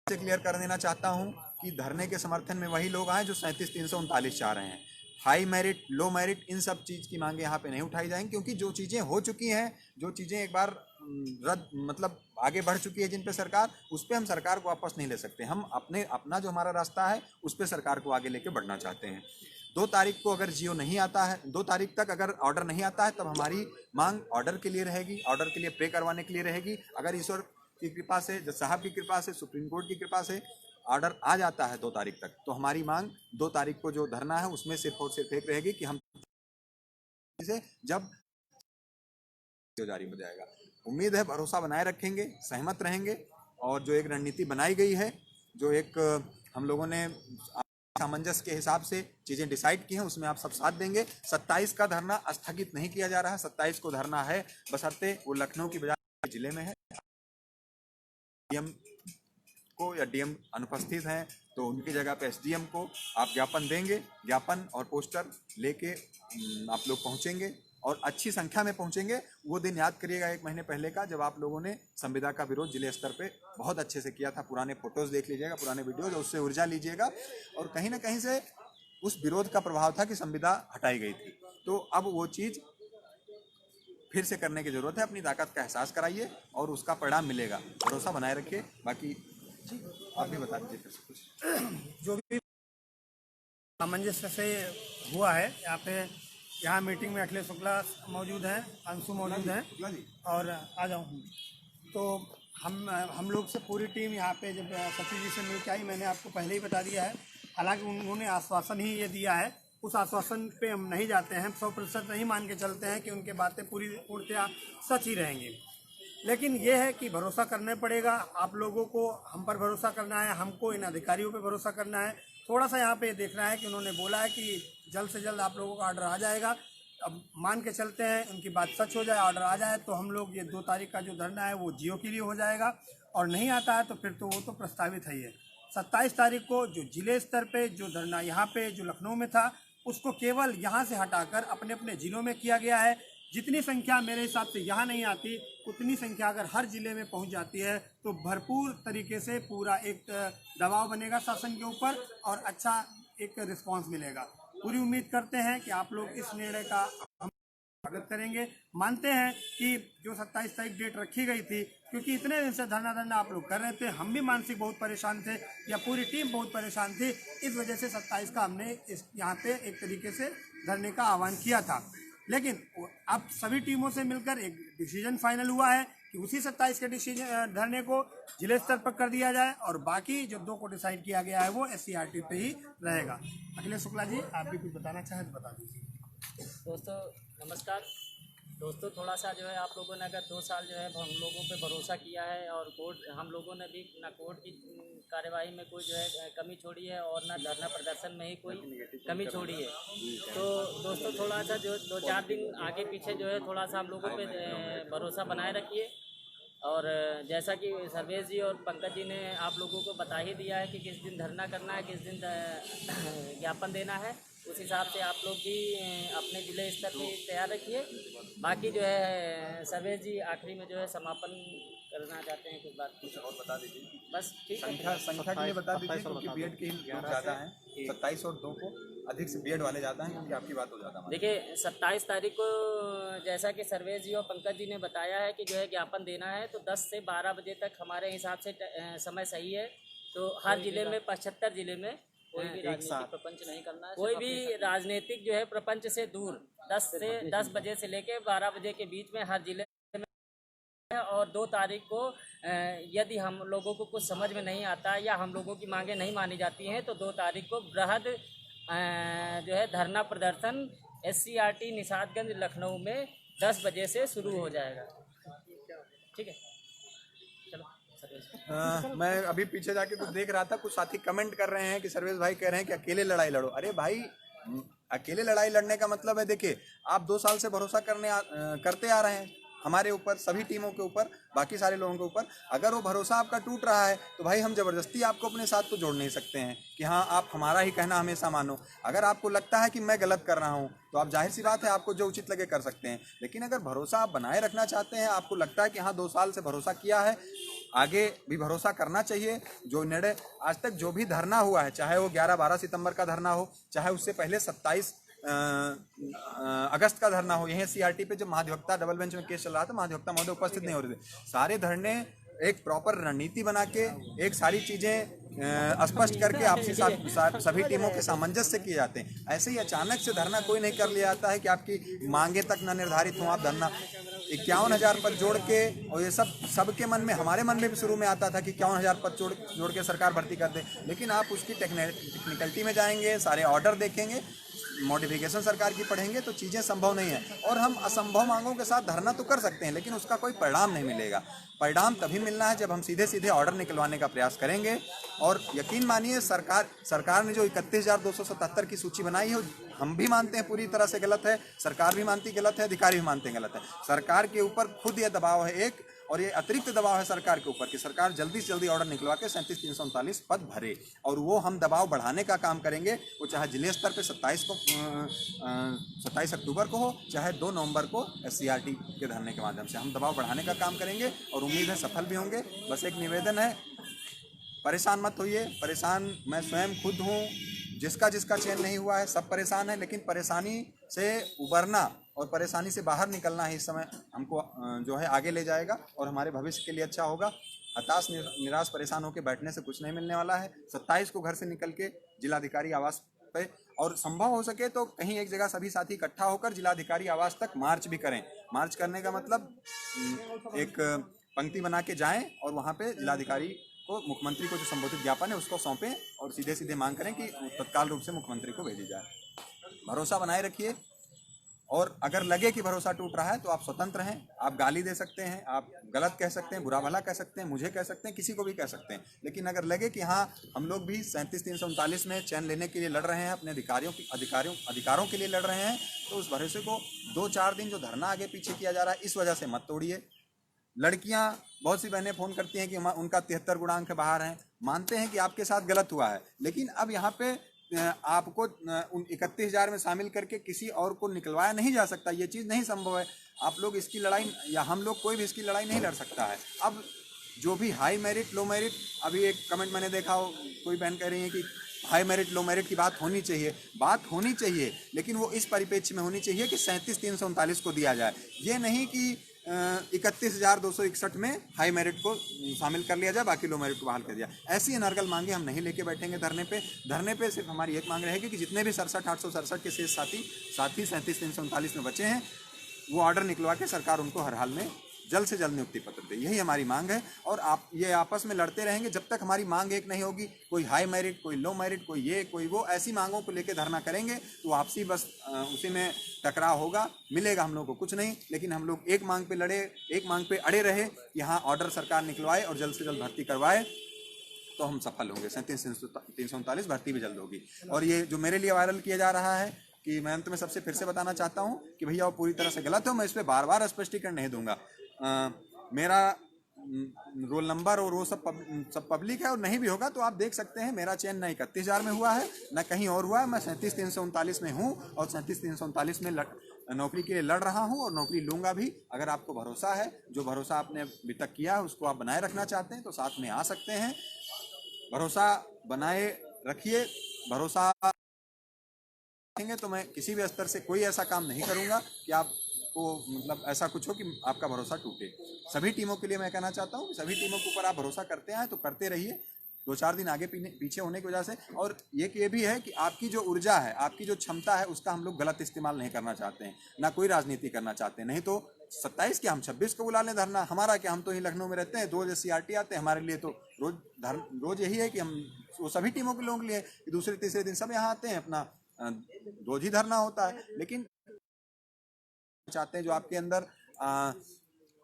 से क्लियर कर देना चाहता हूं कि धरने के समर्थन में वही लोग आए जो 37,339 चाह रहे हैं। हाई मेरिट, लो मेरिट, इन सब चीज़ की मांगे यहाँ पे नहीं उठाई जाएंगी, क्योंकि जो चीज़ें हो चुकी हैं, जो चीज़ें एक बार रद्द मतलब आगे बढ़ चुकी है जिन पे सरकार, उस पर हम सरकार को वापस नहीं ले सकते। हम अपना जो हमारा रास्ता है उस पर सरकार को आगे लेके बढ़ना चाहते हैं। 2 तारीख को अगर जियो नहीं आता है, 2 तारीख तक अगर ऑर्डर नहीं आता है, तब हमारी मांग ऑर्डर के लिए रहेगी, ऑर्डर के लिए प्रे करवाने के लिए रहेगी। अगर ईश्वर की कृपा से, जज साहब की कृपा से, सुप्रीम कोर्ट की कृपा से ऑर्डर आ जाता है 2 तारीख तक, तो हमारी मांग 2 तारीख को जो धरना है उसमें सिर्फ और सिर्फ एक रहेगी कि हम इसे जब जारी हो जाएगा। उम्मीद है भरोसा बनाए रखेंगे, सहमत रहेंगे, और जो एक रणनीति बनाई गई है, जो एक हम लोगों ने सामंजस्य के हिसाब से चीज़ें डिसाइड की हैं, उसमें आप सब साथ देंगे। 27 का धरना स्थगित नहीं किया जा रहा है, 27 को धरना है, बशर्ते वो लखनऊ की बजाय जिले में है। डीएम को या डीएम अनुपस्थित हैं तो उनकी जगह पे एसडीएम को आप ज्ञापन देंगे, ज्ञापन और पोस्टर लेके आप लोग पहुंचेंगे और अच्छी संख्या में पहुंचेंगे। वो दिन याद करिएगा 1 महीने पहले का, जब आप लोगों ने संविदा का विरोध जिले स्तर पे बहुत अच्छे से किया था। पुराने फोटोज देख लीजिएगा, पुराने वीडियोज, उससे ऊर्जा लीजिएगा। और कहीं ना कहीं से उस विरोध का प्रभाव था कि संविदा हटाई गई थी, तो अब वो चीज़ फिर से करने की जरूरत है। अपनी ताकत का एहसास कराइए और उसका परिणाम मिलेगा, भरोसा बनाए रखिए। बाकी आप भी बता दीजिए कुछ। जो भी सामंजस्य से हुआ है, यहाँ मीटिंग में अखिलेश शुक्ला मौजूद हैं, अंशु मौजूद हैं और आ जाऊँ तो हम लोग से पूरी टीम यहाँ पे जब सचिव जी से मिल के आई, मैंने आपको पहले ही बता दिया है। हालांकि उन्होंने आश्वासन ही ये दिया है, उस आश्वासन पे हम नहीं जाते हैं, 100% नहीं मान के चलते हैं कि उनकी बातें पूर्णतः सच ही रहेंगी। लेकिन ये है कि भरोसा करना पड़ेगा आप लोगों को, हम पर भरोसा करना है, हमको इन अधिकारियों पे भरोसा करना है। थोड़ा सा यहाँ पे देखना है कि उन्होंने बोला है कि जल्द से जल्द आप लोगों का ऑर्डर आ जाएगा। अब मान के चलते हैं उनकी बात सच हो जाए, ऑर्डर आ जाए तो हम लोग ये 2 तारीख का जो धरना है वो जियो के लिए हो जाएगा, और नहीं आता है तो फिर तो वो तो प्रस्तावित है ही है। 27 तारीख को जो जिले स्तर पे जो धरना यहाँ पे जो लखनऊ में था, उसको केवल यहाँ से हटाकर अपने अपने ज़िलों में किया गया है। जितनी संख्या मेरे हिसाब से यहाँ नहीं आती, उतनी संख्या अगर हर ज़िले में पहुँच जाती है तो भरपूर तरीके से पूरा एक दबाव बनेगा शासन के ऊपर और अच्छा एक रिस्पांस मिलेगा। पूरी उम्मीद करते हैं कि आप लोग इस निर्णय का हम स्वागत करेंगे। मानते हैं कि जो 27 तारीख डेट रखी गई थी, क्योंकि इतने दिन से धरना आप लोग कर रहे थे, हम भी मानसिक बहुत परेशान थे या पूरी टीम बहुत परेशान थी, इस वजह से 27 का हमने यहाँ पे एक तरीके से धरने का आह्वान किया था। लेकिन अब सभी टीमों से मिलकर एक डिसीजन फाइनल हुआ है कि उसी 27 के डिसीजन धरने को जिले स्तर पर कर दिया जाए और बाकी जो 2 को डिसाइड किया गया है वो SCRT पे ही रहेगा। अखिलेश शुक्ला जी, आप भी कुछ बताना चाहें तो बता दीजिए। दोस्तों नमस्कार। दोस्तों थोड़ा सा जो है आप लोगों ने अगर 2 साल जो है हम लोगों पे भरोसा किया है और कोर्ट, हम लोगों ने भी ना कोर्ट की कार्यवाही में कोई जो है कमी छोड़ी है और ना धरना प्रदर्शन में ही कोई कमी छोड़ी है। तो दोस्तों थोड़ा सा जो 2-4 दिन आगे पीछे जो है थोड़ा सा हम लोगों पे भरोसा बनाए रखिए। और जैसा कि सर्वेश जी और पंकज जी ने आप लोगों को बता ही दिया है कि किस दिन धरना करना है, किस दिन ज्ञापन देना है, उस हिसाब से आप लोग भी अपने जिले स्तर पे तैयार रखिए। बाकी जो है सर्वेश जी आखिरी में जो है समापन करना चाहते हैं, कुछ बात कुछ और बता दीजिए बस। ठीक है, संख्या के लिए बता दीजिए क्योंकि बीएड के लोग ज़्यादा हैं, 27 और 2 को अधिक से बीएड वाले ज़्यादा हैं, क्योंकि आपकी बात हो ज़्यादा। देखिए 27 तारीख को जैसा कि सर्वेश जी और पंकज जी ने बताया है कि जो है ज्ञापन देना है, तो 10 से 12 बजे तक हमारे हिसाब से समय सही है। तो हर जिले में 75 जिले में कोई भी राजनीतिक प्रपंच नहीं करना है, कोई भी राजनीतिक जो है प्रपंच से दूर 10 बजे से लेके 12 बजे के बीच में हर जिले में। और 2 तारीख को यदि हम लोगों को कुछ समझ में नहीं आता या हम लोगों की मांगे नहीं मानी जाती हैं तो 2 तारीख को बृहद जो है धरना प्रदर्शन SCRT निषादगंज लखनऊ में 10 बजे से शुरू हो जाएगा। ठीक है, चलो। मैं अभी पीछे जाके कुछ देख रहा था, कुछ साथी कमेंट कर रहे हैं कि सर्वेश भाई कह रहे हैं कि अकेले लड़ाई लड़ो। अरे भाई, अकेले लड़ाई लड़ने का मतलब है, देखिए आप 2 साल से भरोसा करते आ रहे हैं हमारे ऊपर, सभी टीमों के ऊपर, बाकी सारे लोगों के ऊपर। अगर वो भरोसा आपका टूट रहा है तो भाई हम ज़बरदस्ती आपको अपने साथ तो जोड़ नहीं सकते हैं कि हाँ आप हमारा ही कहना हमेशा मानो। अगर आपको लगता है कि मैं गलत कर रहा हूँ तो आप जाहिर सी बात है आपको जो उचित लगे कर सकते हैं। लेकिन अगर भरोसा आप बनाए रखना चाहते हैं, आपको लगता है कि हाँ 2 साल से भरोसा किया है, आगे भी भरोसा करना चाहिए। जो निर्णय आज तक जो भी धरना हुआ है, चाहे वो 11-12 सितंबर का धरना हो, चाहे उससे पहले 27 अगस्त का धरना हो, यहीं SCRT पे जब महाधिवक्ता डबल बेंच में केस चल रहा था, महाधिवक्ता महोदय उपस्थित नहीं हो रहे थे। सारे धरने एक प्रॉपर रणनीति बना के, एक सारी चीज़ें स्पष्ट करके आपसी सभी टीमों के सामंजस्य से किए जाते हैं। ऐसे ही अचानक से धरना कोई नहीं कर लिया जाता है कि आपकी मांगे तक न निर्धारित हो, आप धरना 51,000 पद जोड़ के, और ये सबके मन में, हमारे मन में भी शुरू में आता था कि 51,000 पद जोड़ के सरकार भर्ती कर दे। लेकिन आप उसकी टेक्निकलिटी में जाएंगे, सारे ऑर्डर देखेंगे, मॉडिफिकेशन सरकार की पढ़ेंगे तो चीज़ें संभव नहीं है। और हम असंभव मांगों के साथ धरना तो कर सकते हैं, लेकिन उसका कोई परिणाम नहीं मिलेगा। परिणाम तभी मिलना है जब हम सीधे सीधे ऑर्डर निकलवाने का प्रयास करेंगे। और यकीन मानिए, सरकार ने जो 31,277 की सूची बनाई है, हम भी मानते हैं पूरी तरह से गलत है, सरकार भी मानती गलत है, अधिकारी भी मानते हैं गलत है। सरकार के ऊपर खुद यह दबाव है एक, और ये अतिरिक्त दबाव है सरकार के ऊपर कि सरकार जल्दी से जल्दी ऑर्डर निकलवा के 37,339 पद भरे। और वो हम दबाव बढ़ाने का काम करेंगे, वो चाहे जिले स्तर पे 27 अक्टूबर को हो, चाहे 2 नवंबर को SCRT के धरने के माध्यम से हम दबाव बढ़ाने का काम करेंगे, और उम्मीद है सफल भी होंगे। बस एक निवेदन है, परेशान मत होइए। परेशान मैं स्वयं खुद हूँ, जिसका चयन नहीं हुआ है सब परेशान है, लेकिन परेशानी से उबरना और परेशानी से बाहर निकलना ही इस समय हमको जो है आगे ले जाएगा और हमारे भविष्य के लिए अच्छा होगा। हताश निराश परेशान होकर बैठने से कुछ नहीं मिलने वाला है। 27 को घर से निकल के जिलाधिकारी आवास पे, और संभव हो सके तो कहीं एक जगह सभी साथी इकट्ठा होकर जिलाधिकारी आवास तक मार्च भी करें। मार्च करने का मतलब एक पंक्ति बना के जाएं और वहाँ पे जिलाधिकारी को, मुख्यमंत्री को जो संबोधित ज्ञापन है उसको सौंपें और सीधे सीधे मांग करें कि तत्काल रूप से मुख्यमंत्री को भेजी जाए। भरोसा बनाए रखिए, और अगर लगे कि भरोसा टूट रहा है तो आप स्वतंत्र हैं, आप गाली दे सकते हैं, आप गलत कह सकते हैं, बुरा भला कह सकते हैं, मुझे कह सकते हैं, किसी को भी कह सकते हैं, लेकिन अगर लगे कि हाँ हम लोग भी 37,339 में चयन लेने के लिए लड़ रहे हैं, अपने अधिकारों के लिए लड़ रहे हैं, तो उस भरोसे को 2-4 दिन जो धरना आगे पीछे किया जा रहा है इस वजह से मत तोड़िए। लड़कियां, बहुत सी बहनें फ़ोन करती हैं कि उनका 73 गुणांक बाहर हैं, मानते हैं कि आपके साथ गलत हुआ है, लेकिन अब यहाँ पे आपको उन 31,000 में शामिल करके किसी और को निकलवाया नहीं जा सकता। ये चीज़ नहीं संभव है। आप लोग इसकी लड़ाई, या हम लोग कोई भी इसकी लड़ाई नहीं लड़ सकता है। अब जो भी हाई मेरिट लो मेरिट, अभी एक कमेंट मैंने देखा हो, कोई बहन कह रही है कि हाई मेरिट लो मेरिट की बात होनी चाहिए, लेकिन वो इस परिप्रेक्ष्य में होनी चाहिए कि 37,339 को दिया जाए। ये नहीं कि 31,261 में हाई मेरिट को शामिल कर लिया जाए, बाकी लो मेरिट को बहाल कर दिया। ऐसी अनर्गल मांगे हम नहीं लेके बैठेंगे धरने पे सिर्फ हमारी एक मांग रहेगी कि जितने भी 67,867 के शेष साथी 37,339 में बचे हैं, वो ऑर्डर निकलवा के सरकार उनको हर हाल में जल्द से जल्द नियुक्ति पत्र दे। यही हमारी मांग है, और आप ये आपस में लड़ते रहेंगे जब तक हमारी मांग एक नहीं होगी। कोई हाई मेरिट, कोई लो मेरिट, कोई ये कोई वो, ऐसी मांगों को लेकर धरना करेंगे तो आपसी बस उसी में टकराव होगा, मिलेगा हम लोग को कुछ नहीं। लेकिन हम लोग एक मांग पे लड़े, एक मांग पे अड़े रहे, यहाँ ऑर्डर सरकार निकलवाए और जल्द से जल्द भर्ती करवाए, तो हम सफल होंगे। 37,339 भर्ती भी जल्द होगी। और ये जो मेरे लिए वायरल किया जा रहा है, कि मैं अंत में सबसे फिर से बताना चाहता हूँ कि भैया वो पूरी तरह से गलत हो, मैं इस पर बार बार स्पष्टीकरण नहीं दूंगा। मेरा रोल नंबर और वो सब पब्लिक है, और नहीं भी होगा तो आप देख सकते हैं मेरा चयन न 31,000 में हुआ है न कहीं और हुआ है। मैं 37,339 में हूँ, और 37,339 में नौकरी के लिए लड़ रहा हूँ, और नौकरी लूँगा भी। अगर आपको भरोसा है, जो भरोसा आपने अभी तक किया है उसको आप बनाए रखना चाहते हैं तो साथ में आ सकते हैं। भरोसा बनाए रखिए। भरोसा रखेंगे तो मैं किसी भी स्तर से कोई ऐसा काम नहीं करूँगा कि आपको मतलब ऐसा कुछ हो कि आपका भरोसा टूटे। सभी टीमों के लिए मैं कहना चाहता हूँ कि सभी टीमों के ऊपर आप भरोसा करते हैं तो करते रहिए, 2-4 दिन आगे पीछे होने की वजह से। और ये भी है कि आपकी जो ऊर्जा है, आपकी जो क्षमता है, उसका हम लोग गलत इस्तेमाल नहीं करना चाहते हैं, ना कोई राजनीति करना चाहते हैं। नहीं तो 27 क्या, हम 26 को बुला लें धरना, हमारा क्या, हम तो ही लखनऊ में रहते हैं, रोज SCRT आते हैं, हमारे लिए तो रोज यही है कि हम वो सभी टीमों के लोगों के लिए दूसरे तीसरे दिन सब यहाँ आते हैं, अपना रोज ही धरना होता है। लेकिन चाहते हैं जो आपके अंदर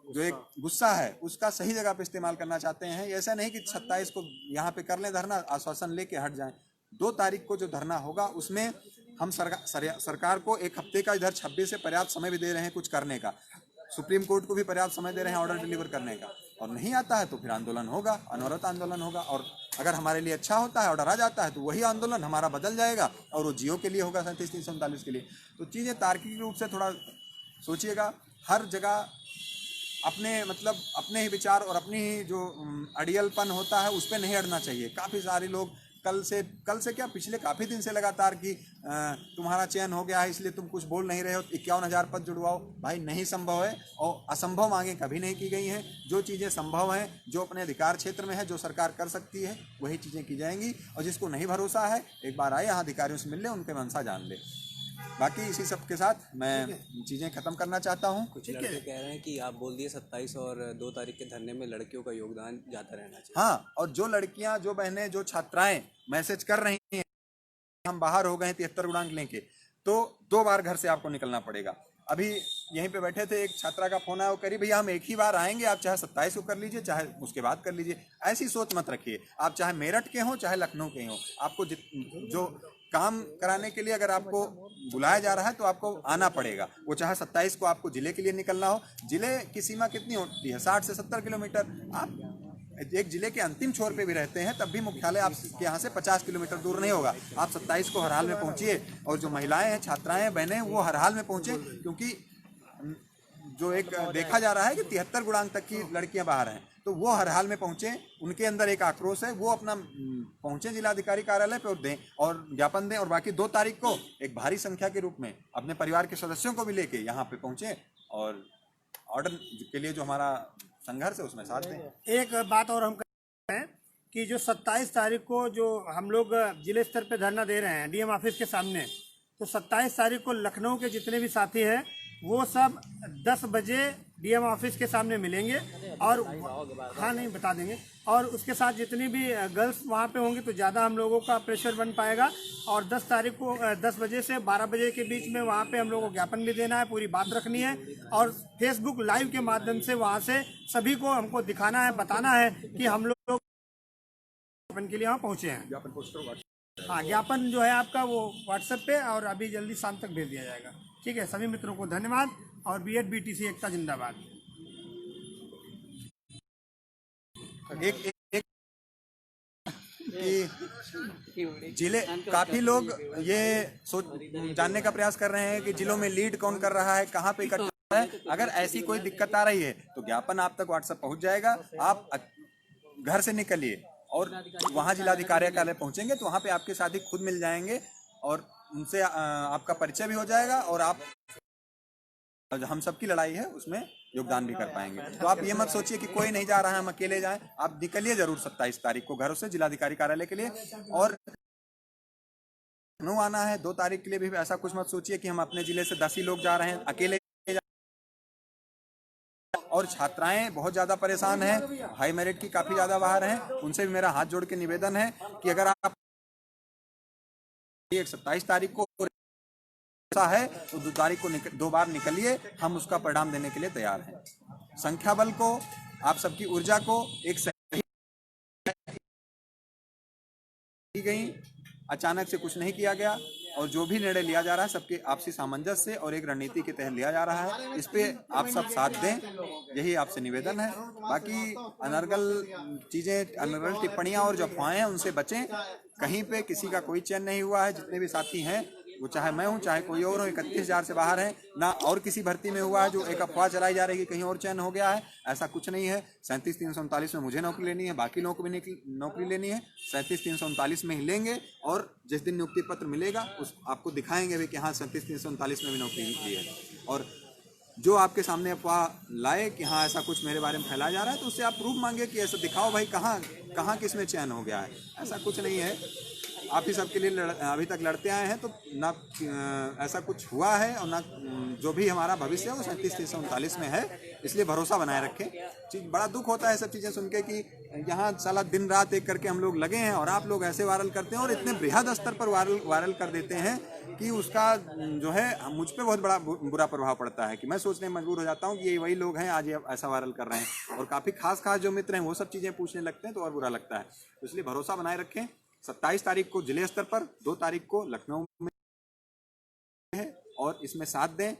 जो एक गुस्सा है उसका सही जगह पे इस्तेमाल करना चाहते हैं। ऐसा नहीं कि 27 को यहाँ पे कर लें धरना, आश्वासन लेके हट जाएं। 2 तारीख को जो धरना होगा उसमें हम सरकार को 1 हफ्ते का, इधर 26 से पर्याप्त समय भी दे रहे हैं कुछ करने का, सुप्रीम कोर्ट को भी पर्याप्त समय दे रहे हैं ऑर्डर डिलीवर करने का। और नहीं आता है तो फिर आंदोलन होगा, अनवरत आंदोलन होगा। और अगर हमारे लिए अच्छा होता है, ऑर्डर आ जाता है, तो वही आंदोलन हमारा बदल जाएगा और वो जियो के लिए होगा, 37,339 के लिए। तो चीज़ें तार्किक रूप से थोड़ा सोचिएगा। हर जगह अपने ही विचार और अपनी ही जो अड़ियलपन होता है उस पर नहीं अड़ना चाहिए। काफ़ी सारे लोग कल से क्या, पिछले काफ़ी दिन से लगातार कि तुम्हारा चयन हो गया है इसलिए तुम कुछ बोल नहीं रहे हो, 51,000 पद जुड़वाओ। भाई नहीं संभव है, और असंभव मांगे कभी नहीं की गई हैं। जो चीज़ें संभव हैं, जो अपने अधिकार क्षेत्र में है, जो सरकार कर सकती है, वही चीज़ें की जाएंगी। और जिसको नहीं भरोसा है, एक बार आए यहाँ अधिकारियों से मिल ले, उनके मंशा जान ले। बाकी इसी सब के साथ मैं चीज़ें ख़त्म करना चाहता हूँ। कुछ लड़के कह रहे हैं कि आप बोल दिए 27 और 2 तारीख के धरने में लड़कियों का योगदान ज़्यादा रहना चाहिए। हाँ, और जो लड़कियाँ, जो बहनें, जो छात्राएं मैसेज कर रही हैं हम बाहर हो गए 73 गुणांक लेके, तो 2 बार घर से आपको निकलना पड़ेगा। अभी यहीं पे बैठे थे, एक छात्रा का फोन आया, वो करी भैया हम एक ही बार आएंगे, आप चाहे 27 को कर लीजिए चाहे उसके बाद कर लीजिए। ऐसी सोच मत रखिए, आप चाहे मेरठ के हों चाहे लखनऊ के हों, आपको जो काम कराने के लिए अगर आपको बुलाया जा रहा है तो आपको आना पड़ेगा। वो चाहे 27 को आपको जिले के लिए निकलना हो, जिले की सीमा कितनी होती है, 60 से 70 किलोमीटर। आप एक जिले के अंतिम छोर पे भी रहते हैं तब भी मुख्यालय आपके यहाँ से 50 किलोमीटर दूर नहीं होगा। आप 27 को हर हाल में पहुंचिए, और जो महिलाएं हैं, छात्राएं हैं, बहनें, वो हर हाल में पहुंचे, क्योंकि जो एक देखा जा रहा है कि 73 गुणांक तक की लड़कियां बाहर हैं, तो वो हर हाल में पहुंचे। उनके अंदर एक आक्रोश है, वो अपना पहुंचे जिलाधिकारी कार्यालय पे और दें और ज्ञापन दें, और बाकी 2 तारीख को एक भारी संख्या के रूप में अपने परिवार के सदस्यों को भी लेके यहाँ पे पहुंचे और ऑर्डर के लिए जो हमारा संघर्ष है उसमें साथ दें। एक बात और हम कह रहे हैं कि जो 27 तारीख को जो हम लोग जिले स्तर पे धरना दे रहे हैं डीएम ऑफिस के सामने, तो 27 तारीख को लखनऊ के जितने भी साथी हैं वो सब 10 बजे डीएम ऑफिस के सामने मिलेंगे, और हाँ नहीं बता देंगे, और उसके साथ जितनी भी गर्ल्स वहाँ पे होंगी तो ज़्यादा हम लोगों का प्रेशर बन पाएगा। और 10 तारीख को 10 बजे से 12 बजे के बीच में वहाँ पे हम लोगों को ज्ञापन भी देना है, पूरी बात रखनी है, और फेसबुक लाइव के माध्यम से वहाँ से सभी को हमको दिखाना है, बताना है कि हम लोग ज्ञापन के लिए वहाँ पहुँचे हैं। हाँ, ज्ञापन जो है आपका वो व्हाट्सएप पे और अभी जल्दी शाम तक भेज दिया जाएगा। ठीक है, सभी मित्रों को धन्यवाद, और बीएड बीटीसी एकता जिंदाबाद। एक कि जिले, काफी लोग ये जानने का प्रयास कर रहे हैं कि जिलों में लीड कौन कर रहा है, कहाँ पे इकट्ठा है। अगर ऐसी कोई दिक्कत आ रही है तो ज्ञापन आप तक व्हाट्सएप पहुंच जाएगा। आप घर से निकलिए और वहाँ जिलाधिकारी कार्यालय पहुंचेंगे तो वहाँ पे आपके साथी खुद मिल जाएंगे और उनसे आपका परिचय भी हो जाएगा, और आप हम सबकी लड़ाई है उसमें योगदान भी कर पाएंगे। तो आप ये मत सोचिए कि कोई नहीं जा रहा है, हम अकेले जाएं। आप निकलिए जरूर 27 तारीख को घरों से जिलाधिकारी कार्यालय के लिए, और लखनऊ आना है 2 तारीख के लिए भी ऐसा कुछ मत सोचिए कि हम अपने जिले से 10 ही लोग जा रहे हैं, अकेले। और छात्राएं बहुत ज्यादा परेशान हैं, हाई मेरिट की काफी ज्यादा बाहर हैं, उनसे भी मेरा हाथ जोड़ के निवेदन है कि अगर आप 27 तारीख को ऐसा है तो 2 तारीख को 2 बार निकलिए, हम उसका परिणाम देने के लिए तैयार हैं। संख्या बल को, आप सबकी ऊर्जा को एक सही की गई, अचानक से कुछ नहीं किया गया, और जो भी निर्णय लिया जा रहा है सबके आपसी सामंजस्य और एक रणनीति के तहत लिया जा रहा है। इस पे आप सब साथ दें, यही आपसे निवेदन है। बाकी अनर्गल चीजें, अनर्गल टिप्पणियां और जो अफवाहें हैं उनसे बचें। कहीं पे किसी का कोई चयन नहीं हुआ है, जितने भी साथी हैं, वो चाहे मैं हूँ चाहे कोई और हो, 31,000 से बाहर है ना, और किसी भर्ती में हुआ है जो एक अफवाह चलाई जा रही है कि कहीं और चयन हो गया है, ऐसा कुछ नहीं है। 37,339 में मुझे नौकरी लेनी है, बाकी लोगों को भी नौकरी लेनी है, 37,339 में ही लेंगे, और जिस दिन नियुक्ति पत्र मिलेगा उस आपको दिखाएंगे भी कि हाँ 37,339 में भी नौकरी ली है। और जो आपके सामने अफवाह लाए कि हाँ ऐसा कुछ मेरे बारे में फैलाया जा रहा है, तो उससे आप प्रूफ मांगे कि ऐसा दिखाओ भाई कहाँ किस में चयन हो गया है। ऐसा कुछ नहीं है, आप ही सबके लिए अभी तक लड़ते आए हैं, तो ना ऐसा कुछ हुआ है, और ना जो भी हमारा भविष्य है वो 37,339 में है। इसलिए भरोसा बनाए रखें। बड़ा दुख होता है सब चीज़ें सुन के कि यहाँ साला दिन रात एक करके हम लोग लगे हैं, और आप लोग ऐसे वायरल करते हैं और इतने बृहद स्तर पर वायरल कर देते हैं कि उसका जो है मुझ पर बहुत बड़ा बुरा प्रभाव पड़ता है, कि मैं सोचने में मजबूर हो जाता हूँ कि ये वही लोग हैं आज ये ऐसा वायरल कर रहे हैं, और काफ़ी खास जो मित्र हैं वो सब चीज़ें पूछने लगते हैं तो और बुरा लगता है। तो इसलिए भरोसा बनाए रखें। 27 तारीख को जिले स्तर पर, 2 तारीख को लखनऊ में है, और इसमें साथ दें।